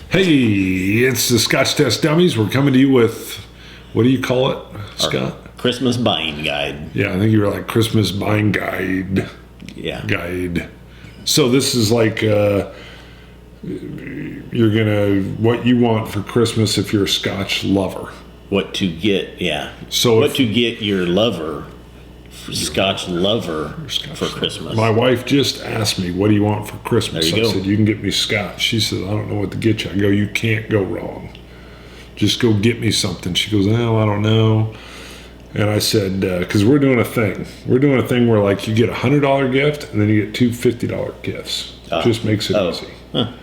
Hey, it's the Scotch Test Dummies. We're coming to you with, what do you call it, Scott? Christmas buying guide. Yeah, I think you were like Christmas buying guide. Yeah. Guide. So this is like, you're gonna, what you want for Christmas if you're a Scotch lover. What to get, yeah. So what to get your lover, Scotch lover, for Christmas. My wife just asked me, what do you want for Christmas? There you go. I said, you can get me Scotch. She said, I don't know what to get you. I go, you can't go wrong. Just go get me something. She goes, oh, I don't know. And I said, because we're doing a thing. We're doing a thing where like you get a $100 gift and then you get two $50 gifts. Just makes it easy. Huh.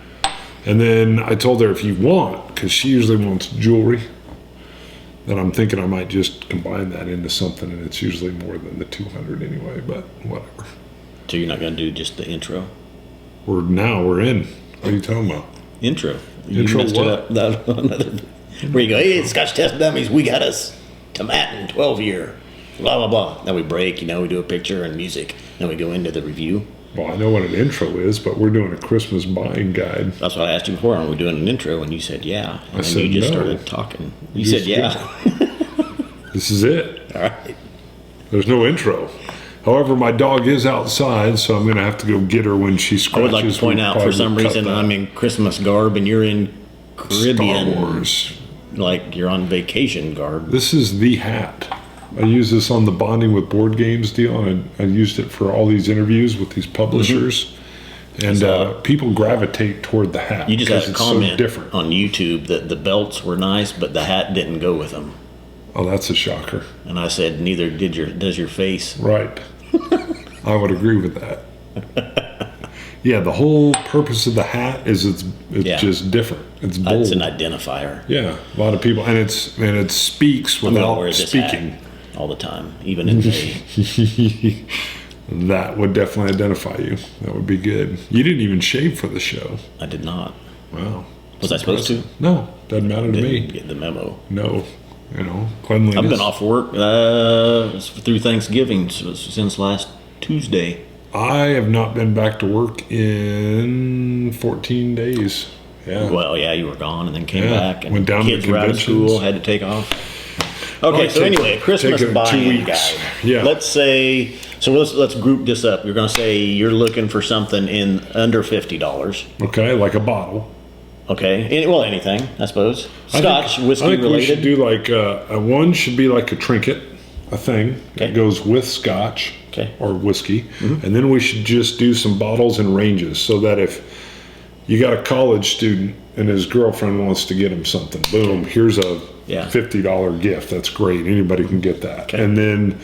And then I told her if you want, because she usually wants jewelry, then I'm thinking I might just combine that into something, and it's usually more than the 200 anyway, but whatever. So you're not going to do just the intro? We're in. What are you talking about? Intro. Intro messed what? It up. Where you go, hey, it's Scotch Test Dummies, we got us Tomatin 12 year, blah, blah, blah. Then we break, we do a picture and music. Then we go into the review. Well, I know what an intro is, but we're doing a Christmas buying guide. That's what I asked you before. Are we doing an intro? And you said, yeah. And I said, you just no. started talking. You said, yeah. This is it. All right. There's no intro. However, my dog is outside, so I'm going to have to go get her when she scratches. I would like to point out, for some reason, I'm in Christmas garb and you're in Caribbean. Star Wars. Like you're on vacation garb. This is the hat. I use this on the Bonding with Board Games deal, and I used it for all these interviews with these publishers. And people gravitate toward the hat. You just had a it's comment so different. on YouTube that the belts were nice, but the hat didn't go with them. Oh, that's a shocker. And I said, neither does your face. Right. I would agree with that. Yeah, the whole purpose of the hat is it's just different. It's bold. It's an identifier. Yeah, a lot of people, and it speaks without speaking. All the time, even in the That would definitely identify you. That would be good. You didn't even shave for the show. I did not. Wow. Was I supposed to? No, doesn't matter to me. Didn't get the memo. No, cleanliness. I've been off work through Thanksgiving since last Tuesday. I have not been back to work in 14 days. Yeah. Well, yeah, you were gone and then came back, and went down kids to were out of school, had to take off. Okay, so anyway, Christmas buying guide. Yeah. Let's say, let's group this up. You're going to say you're looking for something in under $50. Okay, like a bottle. Okay, well, anything, I suppose. Scotch, whiskey I think related. we should do like one should be like a trinket, a thing that goes with Scotch or whiskey, and then we should just do some bottles and ranges so that if you got a college student and his girlfriend wants to get him something, boom, here's a $50 gift. That's great. Anybody can get that. Okay. And then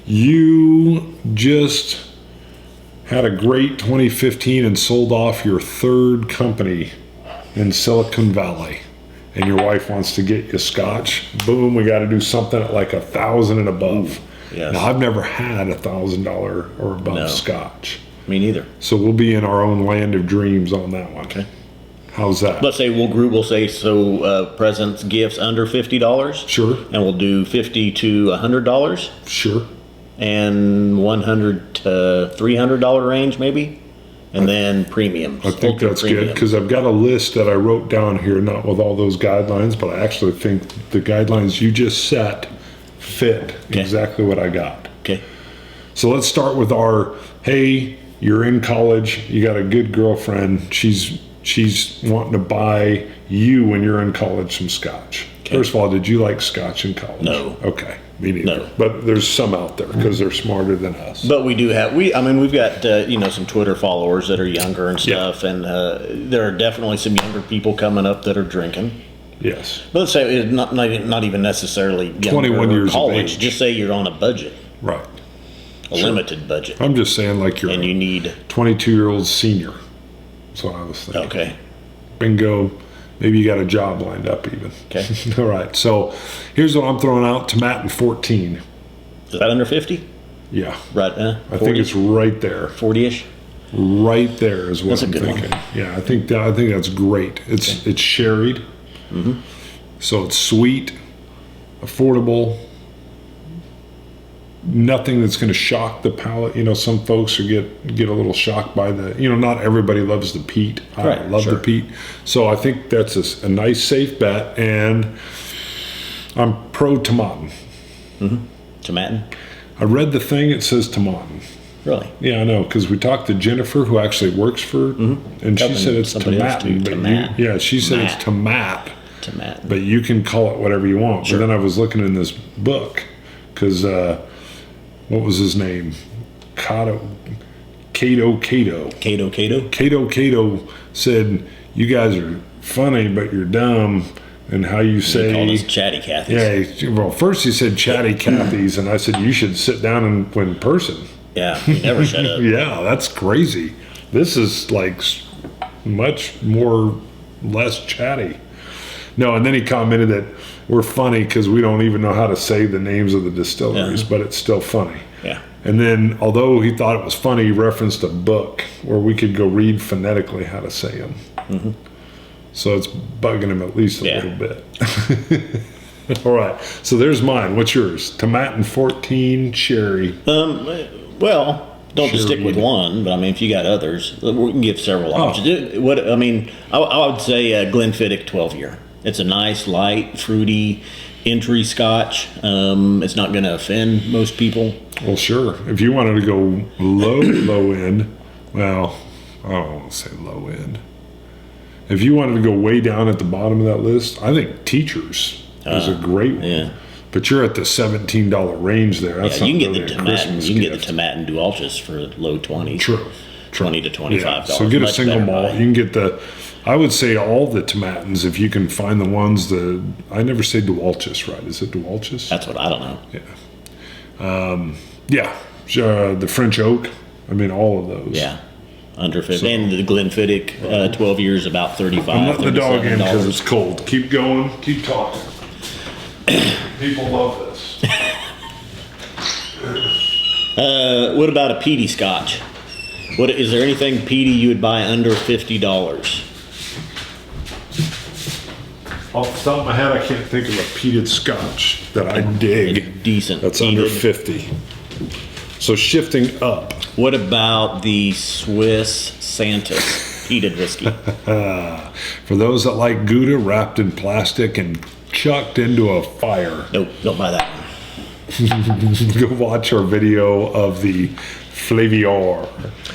you just had a great 2015 and sold off your third company in Silicon Valley, and your wife wants to get you Scotch. Boom, we got to do something at like $1,000 and above. Yes. Now, I've never had $1,000 or above Scotch. Me neither. So we'll be in our own land of dreams on that one. Okay. How's that? Let's say we'll say presents, gifts under $50. Sure. And we'll do $50 to $100. Sure. And $100 to $300 range maybe. And then premiums. I think that's good, because I've got a list that I wrote down here, not with all those guidelines, but I actually think the guidelines you just set fit exactly what I got. Okay. So let's start with our, hey, you're in college, you got a good girlfriend, she's wanting to buy you when you're in college some Scotch. Okay. First of all, did you like Scotch in college? No. Okay, me neither. No. But there's some out there because they're smarter than us. But we do have, we've got, some Twitter followers that are younger and stuff, and there are definitely some younger people coming up that are drinking. Yes. But let's say it's not even necessarily younger 21 years college. of age. Just say you're on a budget. Right. A limited budget. I'm just saying like you're and you need 22-year-old senior. That's what I was thinking. Okay. Bingo. Maybe you got a job lined up even. Okay. All right. So here's what I'm throwing out. Tomatin 14. Is that under 50? Yeah. Right. I think it's right there. 40-ish? Right there is what I'm thinking. That's a good one. Yeah, I think that's great. It's sherried. So it's sweet, affordable, nothing that's going to shock the palate. You know, some folks get a little shocked by the, you know, not everybody loves the peat. I love the peat. So I think that's a nice, safe bet. And I'm pro tomaten. Tomaten? I read the thing, it says tomaten. Really? Yeah, I know, because we talked to Jennifer, who actually works for, and she said it's tomaten. She said it's tomat. Tomaten. But you can call it whatever you want. But then I was looking in this book, because what was his name? Cato said, you guys are funny, but you're dumb. And how you say... He called us chatty Cathys. Yeah, well, first he said chatty Cathys, and I said, you should sit down in person. Yeah, you never shut up. Yeah, that's crazy. This is like much more less chatty. No, and then he commented that we're funny because we don't even know how to say the names of the distilleries, but it's still funny. Yeah. And then, although he thought it was funny, he referenced a book where we could go read phonetically how to say them. So it's bugging him at least a little bit. All right. So there's mine. What's yours? Tomaten 14 sherry. Well, don't just stick with one, but I mean, if you got others, we can give several options. What I mean, I would say Glenfiddich 12-year. It's a nice, light, fruity entry Scotch. It's not going to offend most people. Well, sure. If you wanted to go low end, well, I don't want to say low end. If you wanted to go way down at the bottom of that list, I think Teachers is a great one. Yeah. But you're at the $17 range there. That's you can not get really a Christmas You can gift. get the Tomaten Dualchus for low 20s. True. $20 to $25. Yeah. So get a single malt. You can get I would say all the Tomatens if you can find the ones I never say Dualchus, right? Is it Dualchus? That's what I don't know. Yeah. The French Oak. I mean, all of those. Yeah. Under 50. And the Glenfiddich 12 years, about $35. I'm letting the dog in because it's cold. Keep going. Keep talking. People love this. What about a peaty Scotch? Is there anything peaty you would buy under $50? Off the top of my head, I can't think of a peated Scotch that I dig. Decent. That's under 50. So shifting up. What about the Swiss Santos peated whiskey? For those that like Gouda wrapped in plastic and chucked into a fire. Nope, don't buy that one. Go watch our video of the Flaviar.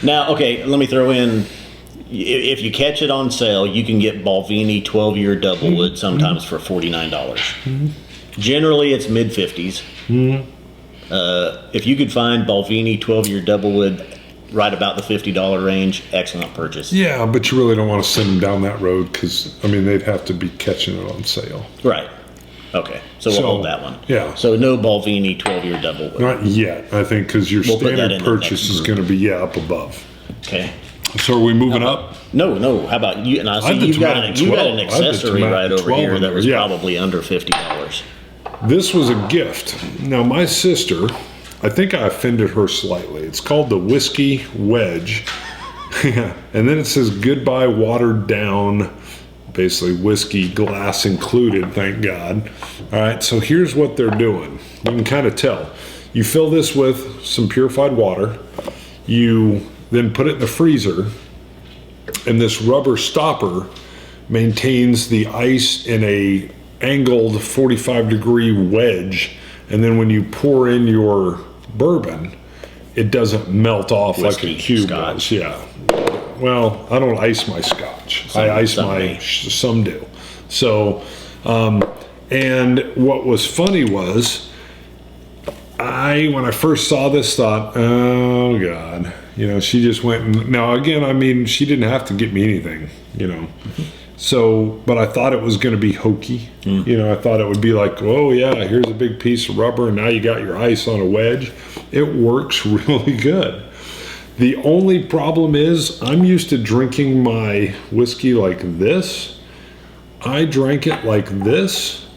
Now, okay, let me throw in, if you catch it on sale, you can get Balvenie 12-year double wood sometimes for $49. Generally, it's mid-50s. If you could find Balvenie 12-year double wood right about the $50 range, excellent purchase. Yeah, but you really don't want to send them down that road because, I mean, they'd have to be catching it on sale. Right. Okay, so we'll hold that one. Yeah. So no Balvenie 12-year double wood. Not yet, I think, because your standard purchase is going to be, up above. Okay. So are we moving up? No. How about you? And I see you got an accessory right over here that was probably under $50. This was a gift. Now, my sister, I think I offended her slightly. It's called the Whisky Wedge. And then it says goodbye watered down, basically whiskey glass included, thank God. All right, so here's what they're doing. You can kind of tell. You fill this with some purified water. You then put it in the freezer, and this rubber stopper maintains the ice in a angled 45-degree wedge, and then when you pour in your bourbon, it doesn't melt off whiskey, like a cube Scotch. does. Yeah. Well, I don't ice my Scotch. I ice some do. So, and what was funny was, when I first saw this, thought, oh God, she just went and, now again, I mean, she didn't have to get me anything, So, but I thought it was going to be hokey. I thought it would be like, oh yeah, here's a big piece of rubber and now you got your ice on a wedge. It works really good. The only problem is I'm used to drinking my whiskey like this. I drank it like this.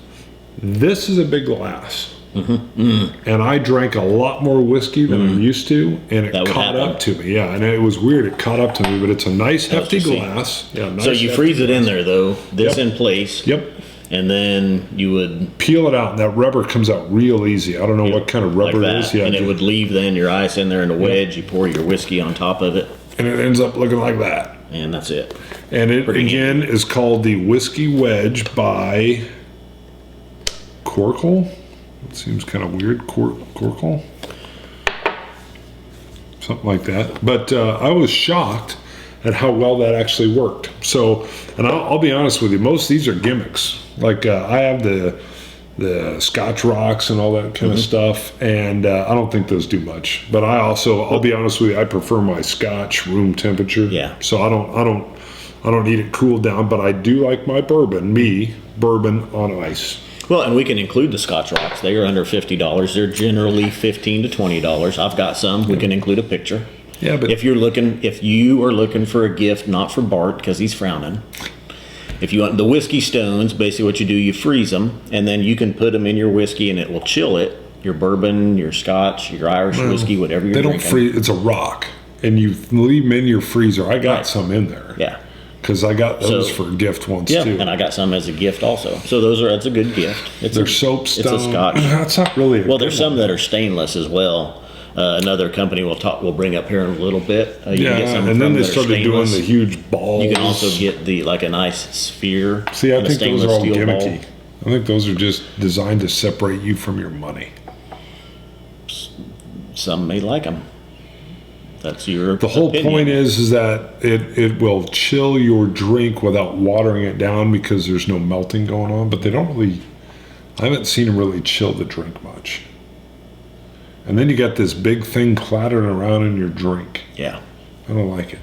This is a big glass. And I drank a lot more whiskey than I'm used to, and it caught up to me. Yeah, and it was weird. It caught up to me, but it's a nice, hefty glass. Yeah, nice, so you freeze it in there, though. This in place. Yep. And then you would peel it out, and that rubber comes out real easy. I don't know what kind of rubber like it is. Yeah, and it would leave then your ice in there in a wedge. You pour your whiskey on top of it, and it ends up looking like that. and that's it. And it again is called the Whiskey Wedge by Corkle. It seems kind of weird, Corkle, something like that. But I was shocked at how well that actually worked. So, and I'll be honest with you, most of these are gimmicks. Like I have the Scotch rocks and all that kind of stuff, and I don't think those do much. But I'll be honest with you, I prefer my Scotch room temperature. Yeah. So I don't need it cooled down, but I do like my bourbon on ice. Well, and we can include the Scotch rocks. They are under $50. They're generally $15 to $20. I've got some. We can include a picture. Yeah, but if you are looking for a gift, not for Bart because he's frowning. If you want the whiskey stones, basically what you do, you freeze them, and then you can put them in your whiskey, and it will chill it. Your bourbon, your Scotch, your Irish whiskey, whatever you're drinking. They don't freeze. It's a rock, and you leave them in your freezer. I got some in there. Yeah. Because I got those for a gift once too. Yeah, and I got some as a gift also. So that's a good gift. They're soapstone. It's a Scotch. That's not really. Well, there's some that are stainless as well. Another company we'll bring up here in a little bit. You can get some and then they that started doing the huge balls. You can also get like a nice sphere. See, I think those are all gimmicky. Ball. I think those are just designed to separate you from your money. Some may like them. That's your The whole opinion. point is that it will chill your drink without watering it down because there's no melting going on. But they don't really. I haven't seen them really chill the drink much. And then you got this big thing clattering around in your drink. Yeah. I don't like it.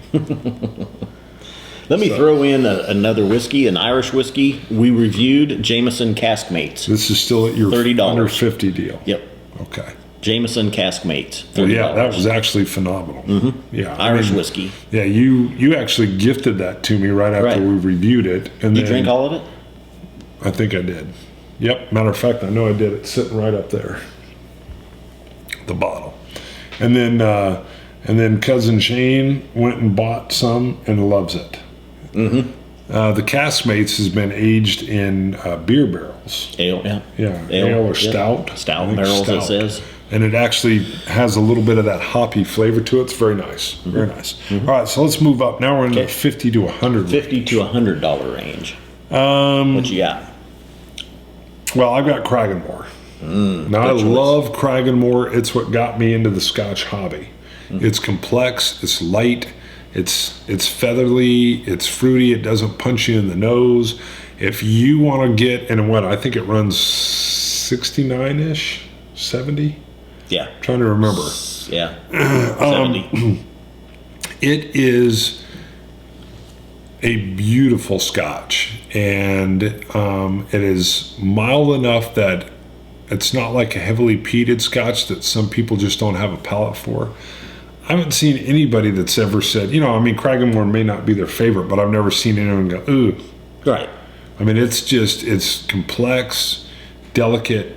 Let me throw in another whiskey, an Irish whiskey. We reviewed Jameson Caskmates. This is still at your $30. under 50 deal. Yep. Okay. Jameson Caskmates. Well, yeah, that was actually phenomenal. Yeah, Irish whiskey. Yeah, you actually gifted that to me right after we reviewed it. And you drink all of it? I think I did. Yep. Matter of fact, I know I did. It's sitting right up there. The bottle. And then Cousin Shane went and bought some and loves it. The Caskmates has been aged in beer barrels. Ale, yeah. Yeah, ale or stout. Stout barrels, it says. And it actually has a little bit of that hoppy flavor to it. It's very nice. Very nice. All right, so let's move up. Now we're in the 50 to 100 $50 to $100 range. What you got? Well, I've got Cragganmore. Now, I love Cragganmore. It's what got me into the Scotch hobby. It's complex. It's light. It's featherly. It's fruity. It doesn't punch you in the nose. If you want to get, and what, I think it runs 69-ish, 70? Yeah. I'm trying to remember. Yeah. 70. It is a beautiful Scotch, and it is mild enough that it's not like a heavily peated Scotch that some people just don't have a palate for. I haven't seen anybody that's ever said, Cragganmore may not be their favorite, but I've never seen anyone go, ooh. Right. I mean, it's complex, delicate,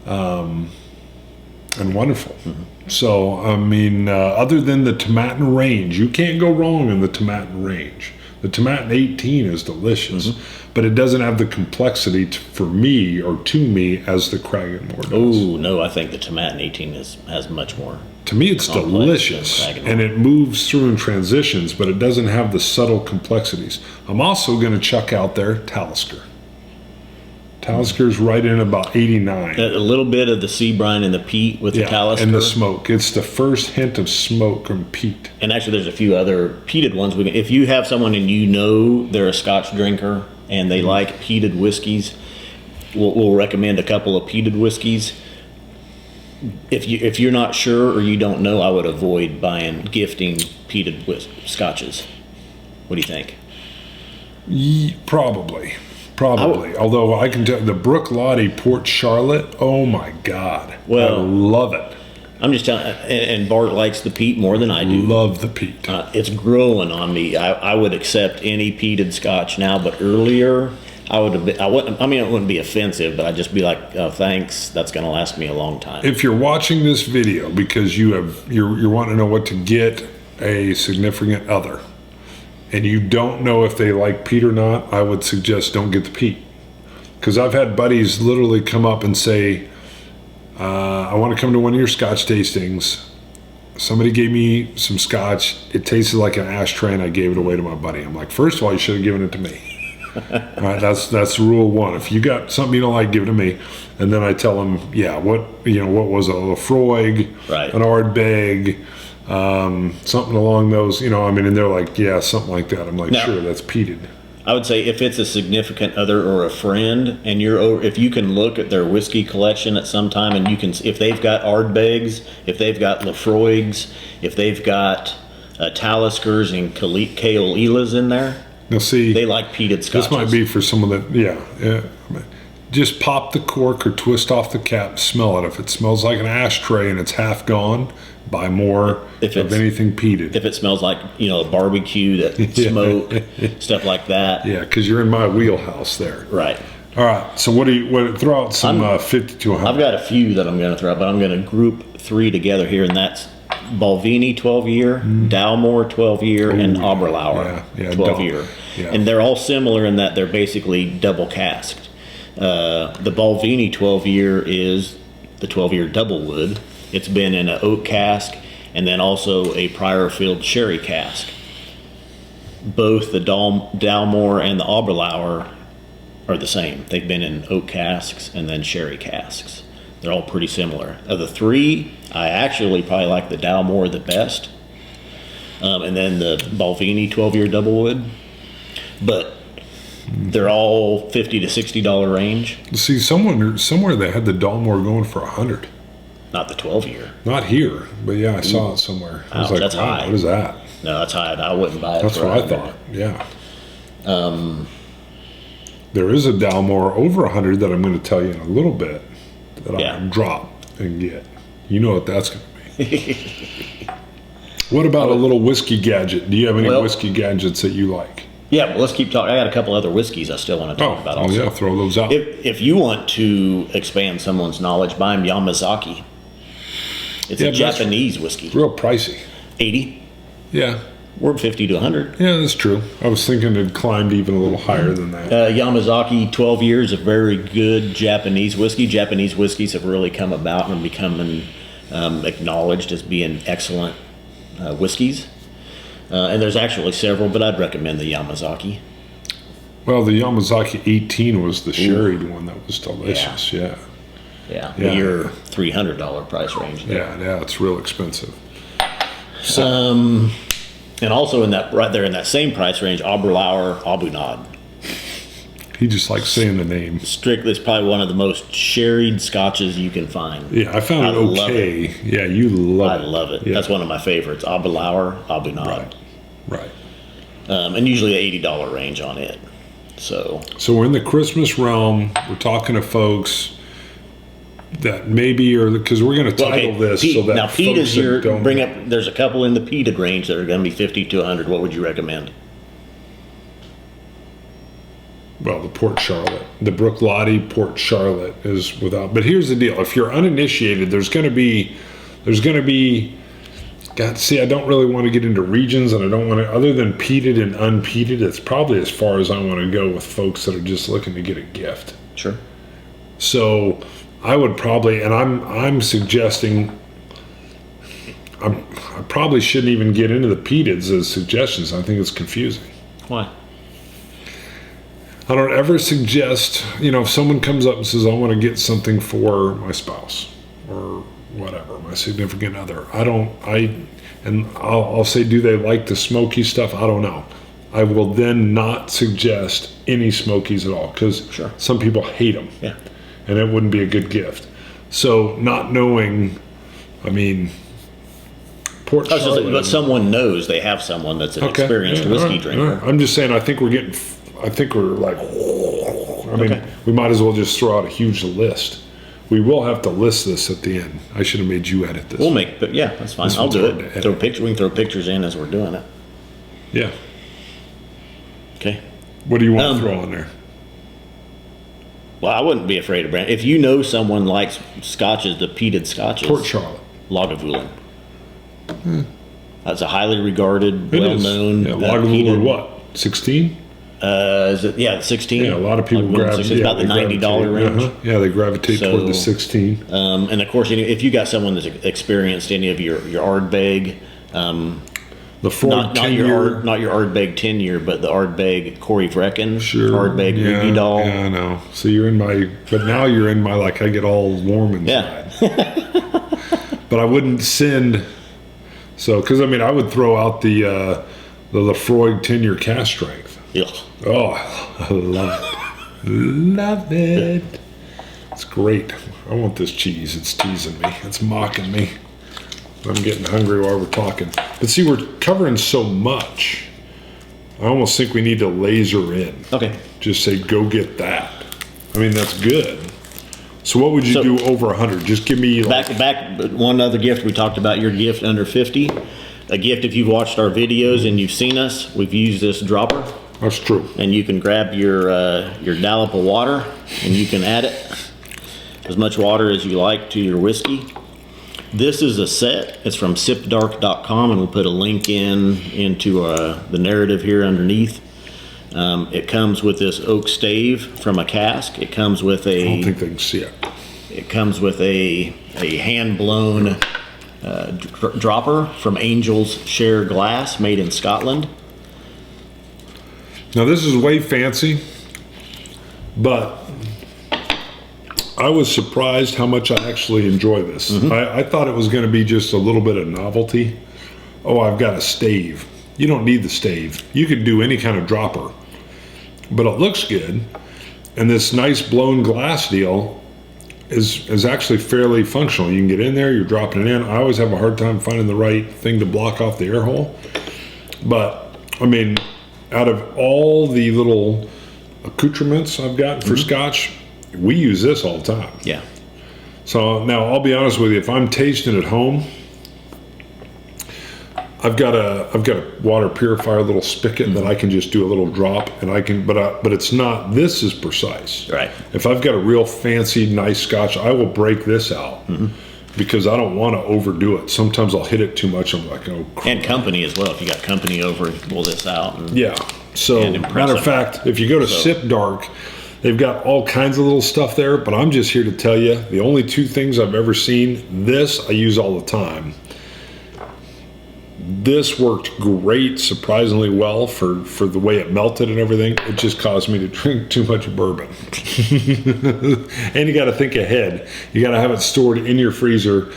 and wonderful. So, other than the Tomatin range, you can't go wrong in the Tomatin range. The Tomatin 18 is delicious, but it doesn't have the complexity for me or to me as the Cragganmore does. Oh, no, I think the Tomatin 18 has much more. To me, it's delicious, and it moves through in transitions, but it doesn't have the subtle complexities. I'm also going to chuck out there Talisker. Talisker's right in about 89. A little bit of the sea brine and the peat with the Talisker. And the smoke. It's the first hint of smoke and peat. And actually, there's a few other peated ones. If you have someone and you know they're a Scotch drinker and they like peated whiskeys, we'll recommend a couple of peated whiskeys. If you're not sure or you don't know, I would avoid gifting peated scotches. What do you think? Probably. Although I can tell the Brook Lottie Port Charlotte, oh my God. Well, I love it. I'm just telling, and Bart likes the peat more than I do. Love the peat. It's growing on me. I would accept any peated Scotch now, but earlier I would have been. It wouldn't be offensive, but I'd just be like, oh, thanks. That's going to last me a long time. If you're watching this video because you're wanting to know what to get a significant other, and you don't know if they like peat or not, I would suggest don't get the peat. because I've had buddies literally come up and say, I want to come to one of your Scotch tastings. Somebody gave me some Scotch. It tasted like an ashtray, and I gave it away to my buddy. I'm like, first of all, you should have given it to me. All right, that's rule one. If you got something you don't like, give it to me. And then I tell them, what was it? A Lafroig, right, an Ardbeg, something along those, and they're like, yeah, something like that. I'm like, now, sure, that's peated. I would say if it's a significant other or a friend, and if you can look at their whiskey collection at some time, and if they've got Ardbegs, if they've got Lafroigs, if they've got Taliskers and Kale Elas in there, now see, they like peated scotches. This might be for someone that, yeah. Just pop the cork or twist off the cap, smell it. If it smells like an ashtray and it's half gone, buy more of anything peated. If it smells like, a barbecue, that smoke, stuff like that. Yeah, because you're in my wheelhouse there. Right. All right. So throw out some 50 to 100. I've got a few that I'm going to throw out, but I'm going to group 3 together here, and that's Balvenie 12-year, Dalmore 12-year, and Oberlauer 12-year. Yeah. And they're all similar in that they're basically double casked. The Balvenie 12-year is the 12-year double wood. It's been in an oak cask and then also a prior filled sherry cask. Both the Dalmore and the Oberlauer are the same. They've been in oak casks and then sherry casks. They're all pretty similar. Of the 3, I actually probably like the Dalmore the best, and then the Balvenie 12-year double wood. But they're all $50 to $60 range. See, somewhere they had the Dalmore going for $100. Not the 12-year. Not here, but yeah, I saw it somewhere. I was like, that's wow, high. what is that? No, that's high. I wouldn't buy it. That's what I thought. Yeah. There is a Dalmore over 100 that I'm going to tell you in a little bit that I'll drop and get. You know what that's going to be. What about a little whiskey gadget? Do you have any whiskey gadgets that you like? Yeah, well, let's keep talking. I got a couple other whiskeys I still want to talk about also. Oh, yeah, throw those out. If you want to expand someone's knowledge, buy them Yamazaki. It's a Japanese whiskey. Real pricey. 80. Yeah. We're 50 to 100. Yeah, that's true. I was thinking it climbed even a little higher than that. Yamazaki 12 years, a very good Japanese whiskey. Japanese whiskeys have really come about and become acknowledged as being excellent whiskeys. And there's actually several, but I'd recommend the Yamazaki. Well, the Yamazaki 18 was the sherried one that was delicious. Yeah. Your $300 price range there. Yeah, it's real expensive. So, and also in that same price range, Oberlauer Abunad. He just likes saying the name. Strictly, it's probably one of the most sherried scotches you can find. Yeah, I found it okay. Yeah, you love it. I love it. Yeah. That's one of my favorites. Oberlauer Abunad. Right. And usually an $80 range on it. So we're in the Christmas realm. We're talking to folks that maybe are, because we're going to title this peat. So that now peat folks is your don't bring up. There's a couple in the peated range that are going to be 50 to 100. What would you recommend? Well, the Port Charlotte, the Bruichladdich Port Charlotte is without. But here's the deal: if you're uninitiated, there's going to be. God, see, I don't really want to get into regions, and I don't want to. Other than peated and unpeated, it's probably as far as I want to go with folks that are just looking to get a gift. Sure. So I would probably, and I'm suggesting. I probably shouldn't even get into the peateds as suggestions. I think it's confusing. Why? I don't ever suggest, if someone comes up and says, I want to get something for my spouse or whatever, my significant other. I'll say, do they like the smoky stuff? I don't know. I will then not suggest any smokies at all because some people hate them. Yeah. And it wouldn't be a good gift. So not knowing, Port Charlotte. But someone knows they have someone that's an experienced whiskey drinker. I'm just saying, I think we're like, we might as well just throw out a huge list. We will have to list this at the end. I should have made you edit this. That's fine. I'll do it. We can throw pictures in as we're doing it. Yeah. Okay. What do you want to throw on there? Well, I wouldn't be afraid of brand. If you know someone likes scotches, the peated scotches. Port Charlotte. Lagavulin. That's a highly regarded, well-known. Yeah, Lagavulin, what? 16? Is it? Yeah, 16. Yeah, a lot of people It's about the $90 range. Yeah, they gravitate toward the 16. And of course, if you got someone that's experienced any of your Ardbeg, The Freud not your Ardbeg 10-year, but the Ardbeg Corey Vrecken, sure. Ardbeg Ruby Doll. Yeah, I know. So you're in my, but now you're in my, like, I get all warm inside. Yeah. But I wouldn't send, so, because I mean, I would throw out the Lefroy 10-year cast strength. Ugh. Oh, I love it. Love it. It's great. I want this cheese. It's teasing me. It's mocking me. I'm getting hungry while we're talking. But see, we're covering so much. I almost think we need to laser in. Okay. Just say, go get that. I mean, that's good. So what would you do over 100? Just give me like... Back, one other gift. We talked about your gift under 50. A gift, if you've watched our videos and you've seen us, we've used this dropper. That's true. And you can grab your dollop of water and you can add it, as much water as you like, to your whiskey. This is a set. It's from sipdark.com, and we'll put a link into the narrative here underneath. It comes with this oak stave from a cask. It comes with a... I don't think they can see it. It comes with a hand-blown dropper from Angel's Share Glass, made in Scotland. Now, this is way fancy, but I was surprised how much I actually enjoy this. Mm-hmm. I thought it was going to be just a little bit of novelty. Oh, I've got a stave. You don't need the stave. You could do any kind of dropper, but it looks good. And this nice blown glass deal is actually fairly functional. You can get in there, you're dropping it in. I always have a hard time finding the right thing to block off the air hole. But, I mean, out of all the little accoutrements I've got for Scotch, we use this all the time. Yeah. So now I'll be honest with you, if I'm tasting at home, I've got a water purifier little spigot that I can just do a little drop, and I can, but it's not, this is precise. Right. If I've got a real fancy, nice Scotch, I will break this out because I don't want to overdo it. Sometimes I'll hit it too much. I'm like, oh, crap. And company as well. If you got company over, pull this out. And, yeah. So, matter of fact, if you go to Sip Dark, they've got all kinds of little stuff there, but I'm just here to tell you, the only two things I've ever seen, this I use all the time. This worked great, surprisingly well for the way it melted and everything. It just caused me to drink too much bourbon. And you got to think ahead. You got to have it stored in your freezer,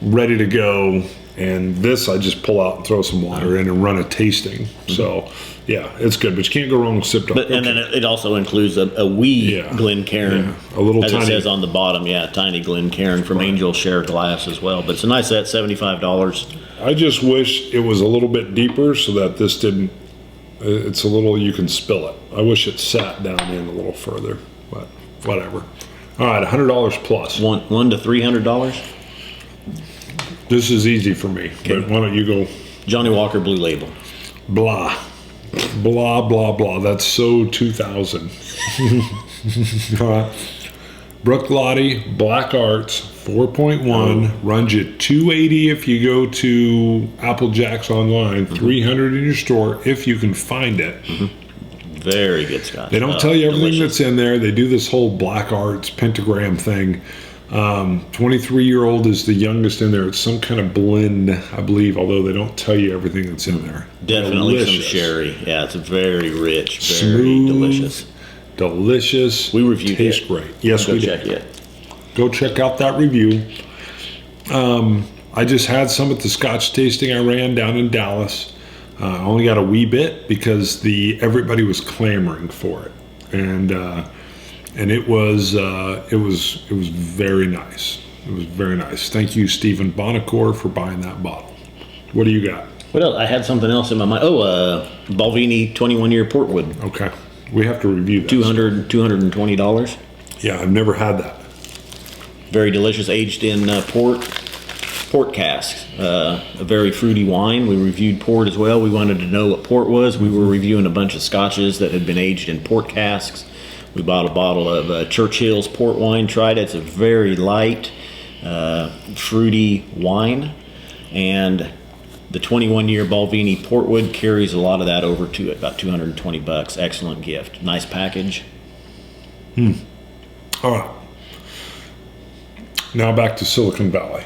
ready to go. And this, I just pull out and throw some water in and run a tasting. So, yeah, it's good. But you can't go wrong with Sip Dark. And then it also includes a wee Glencairn. Yeah. A little as tiny. It says on the bottom, tiny Glencairn from Angel Share Glass as well. But it's a nice set, $75. I just wish it was a little bit deeper so that this didn't, it's a little, you can spill it. I wish it sat down in a little further, but whatever. All right, $100 plus. $100 to $300? This is easy for me, but why don't you go? Johnny Walker Blue Label. Blah. Blah, blah, blah. That's so 2000. All right. Brook Lottie Black Arts 4.1 runs you $280 if you go to Apple Jacks online, $300 in your store if you can find it. Very good Scotch. They don't tell you everything that's in there. They do this whole Black Arts pentagram thing. 23-year-old is the youngest in there. It's some kind of blend, I believe, although they don't tell you everything that's in there. Definitely Delicious. some sherry. Yeah, it's very rich, very Smooth, delicious. Delicious. We reviewed Tastes it. great. Yes, we check did. it. Go check out that review. I just had some at the Scotch tasting I ran down in Dallas. I only got a wee bit because everybody was clamoring for it, and it was very nice. It was very nice. Thank you, Stephen Bonacore, for buying that bottle. What do you got? What else? I had something else in my mind. Balvenie 21-year Portwood. Okay, we have to review that. $220. Yeah, I've never had that. Very delicious, aged in port casks. A very fruity wine. We reviewed port as well. We wanted to know what port was. We were reviewing a bunch of scotches that had been aged in port casks. We bought a bottle of Churchill's port wine, tried it. It's a very light, fruity wine. And The 21-year Balvenie Portwood carries a lot of that over to it, about $220. Excellent gift. Nice package. All right. Now back to Silicon Valley.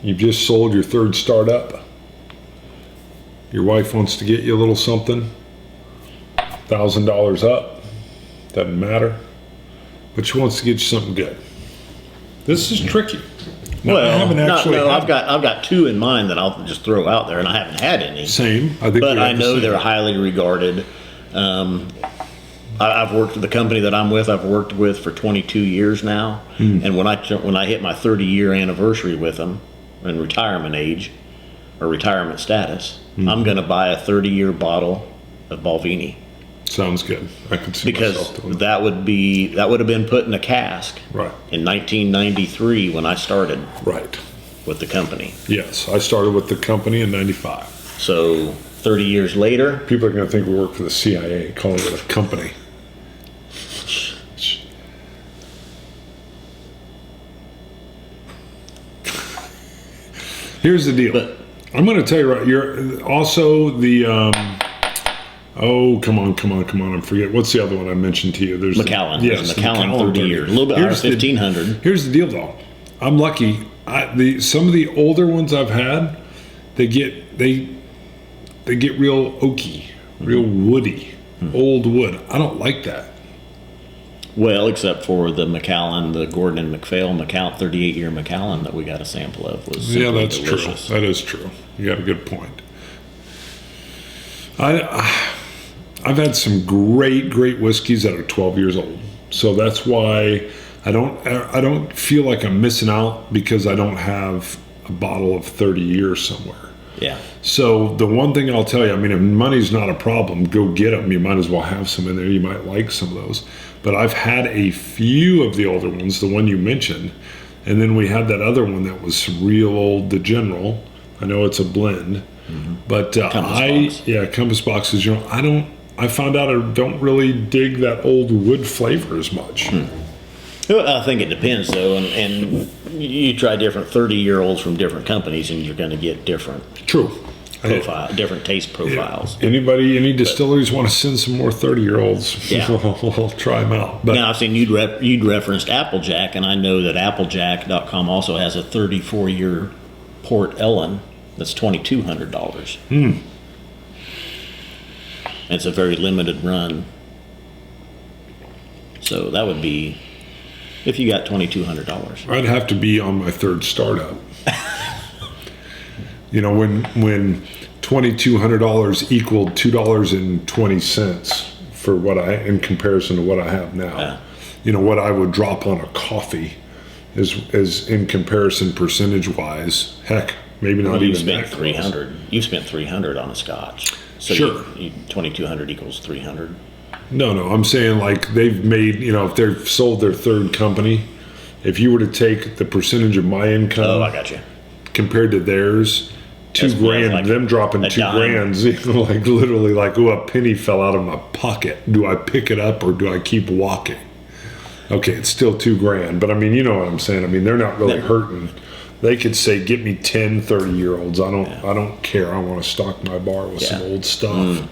You've just sold your third startup. Your wife wants to get you a little something. $1,000 up. Doesn't matter. But she wants to get you something good. This is tricky. Now, Well, I haven't actually I've got two in mind that I'll just throw out there, and I haven't had any. Same. I think But we I have the know same. they're highly regarded. I've worked with the company that I'm with. I've worked with for 22 years now, and when I hit my 30-year anniversary with them, in retirement age or retirement status, I'm going to buy a 30-year bottle of Balvenie. Sounds good. I can see Because myself doing that would have been put in a cask Right. in 1993 when I started Right. with the company. Yes. I started with the company in 95. So 30 years later, People are going to think we work for the CIA, calling it a company. Here's the deal. But- I'm going to tell you right. You're also the. Oh, come on! I forget. What's the other one I mentioned to you? There's Macallan. Yes, The the Macallan 30 year. A little bit higher, Here's the- 1500. Here's the deal, though. I'm lucky. Some of the older ones I've had, they get real oaky, real woody, old wood. I don't like that. Well, except for the Macallan, the Gordon and MacPhail Macallan 38-year Macallan that we got a sample of was Yeah, simply that's delicious. true. That is true. You got a good point. I've had some great whiskeys that are 12 years old, so that's why I don't feel like I'm missing out because I don't have a bottle of 30 years somewhere. Yeah. So the one thing I'll tell you, I mean, if money's not a problem, go get them. You might as well have some in there. You might like some of those. But I've had a few of the older ones, the one you mentioned, and then we had that other one that was real old, the General. I know it's a blend, but Compass boxes. You know, I found out I don't really dig that old wood flavor as much. Well, I think it depends, though, and you try different 30-year-olds from different companies, and you're going to get different True. different taste profiles. Any distilleries want to send some more 30-year-olds? Yeah. I'll try them out. But Now, I've seen you'd referenced Applejack, and I know that Applejack.com also has a 34-year Port Ellen that's $2,200. It's a very limited run. So that would be, if you got $2,200. I'd have to be on my third startup. You know, when $2,200 equaled $2.20 for what in comparison to what I have now. Yeah. You know, what I would drop on a coffee is in comparison percentage wise, heck, maybe not You even spent that close. $300. You spent $300 on a Scotch. So Sure. 2,200 equals 300. No, I'm saying like they've made, you know, if they've sold their third company, if you were to take the percentage of my income Oh, I got you. compared to theirs, That's $2,000, like them dropping a dime. $2,000, you know, like literally like, oh, a penny fell out of my pocket. Do I pick it up or do I keep walking? Okay, it's still $2,000, but I mean, you know what I'm saying? I mean, they're not really hurting. They could say, get me 10 30-year-olds. I don't care. I want to stock my bar with some old stuff.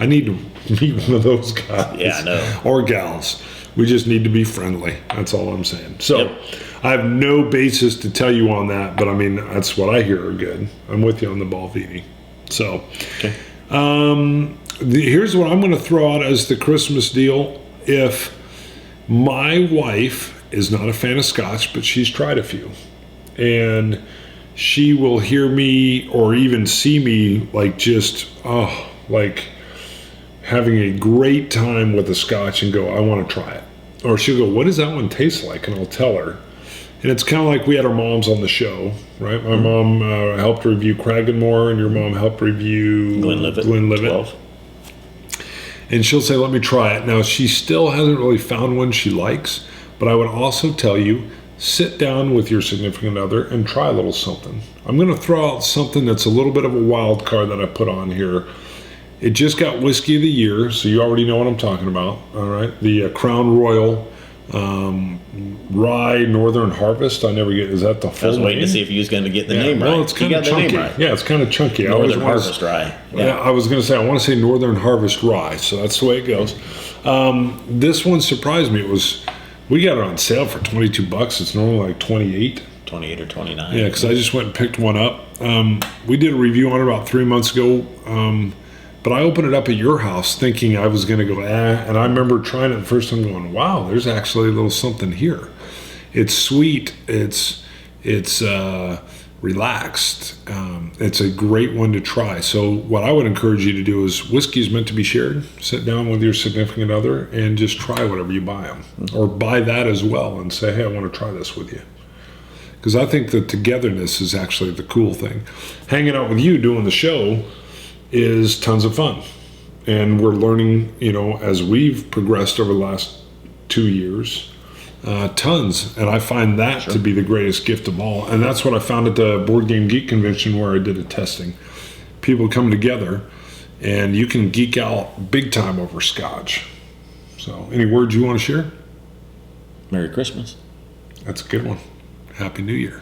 I need to meet one of those guys. Yeah, I know. Or gals. We just need to be friendly. That's all I'm saying. So Yep. I have no basis to tell you on that, but I mean, that's what I hear are good. I'm with you on the Balvenie. So Okay. here's what I'm going to throw out as the Christmas deal. If my wife is not a fan of Scotch, but she's tried a few, and she will hear me or even see me like like having a great time with a Scotch and go, I want to try it. Or she'll go, what does that one taste like? And I'll tell her. And it's kind of like we had our moms on the show, right? My mom helped review Cragganmore, and your mom helped review Glenlivet. 12. And she'll say, let me try it. Now, she still hasn't really found one she likes, but I would also tell you, sit down with your significant other and try a little something. I'm going to throw out something that's a little bit of a wild card that I put on here. It just got Whiskey of the Year, so you already know what I'm talking about, all right? The Crown Royal Rye Northern Harvest. I never get. Is that the full I was waiting name? to see if you was going to get the name right. Well, it's kind You of got the chunky. name right. Yeah, it's kind of chunky. Northern Harvest Rye. Yeah, I was going to say I want to say Northern Harvest Rye, so that's the way it goes. This one surprised me. We got it on sale for $22. It's normally like 28. 28 or 29. Yeah, because I just went and picked one up. We did a review on it about 3 months ago, but I opened it up at your house thinking I was going to go, and I remember trying it the first time going, wow, there's actually a little something here. It's sweet. It's relaxed. It's a great one to try. So what I would encourage you to do is whiskey is meant to be shared. Sit down with your significant other and just try whatever you buy them. Or buy that as well and say, hey, I want to try this with you. Because I think the togetherness is actually the cool thing. Hanging out with you doing the show is tons of fun. And we're learning, as we've progressed over the last 2 years, tons. And I find that to be the greatest gift of all. And that's what I found at the Board Game Geek Convention where I did a testing. People come together and you can geek out big time over Scotch. So any words you want to share? Merry Christmas. That's a good one. Happy New Year.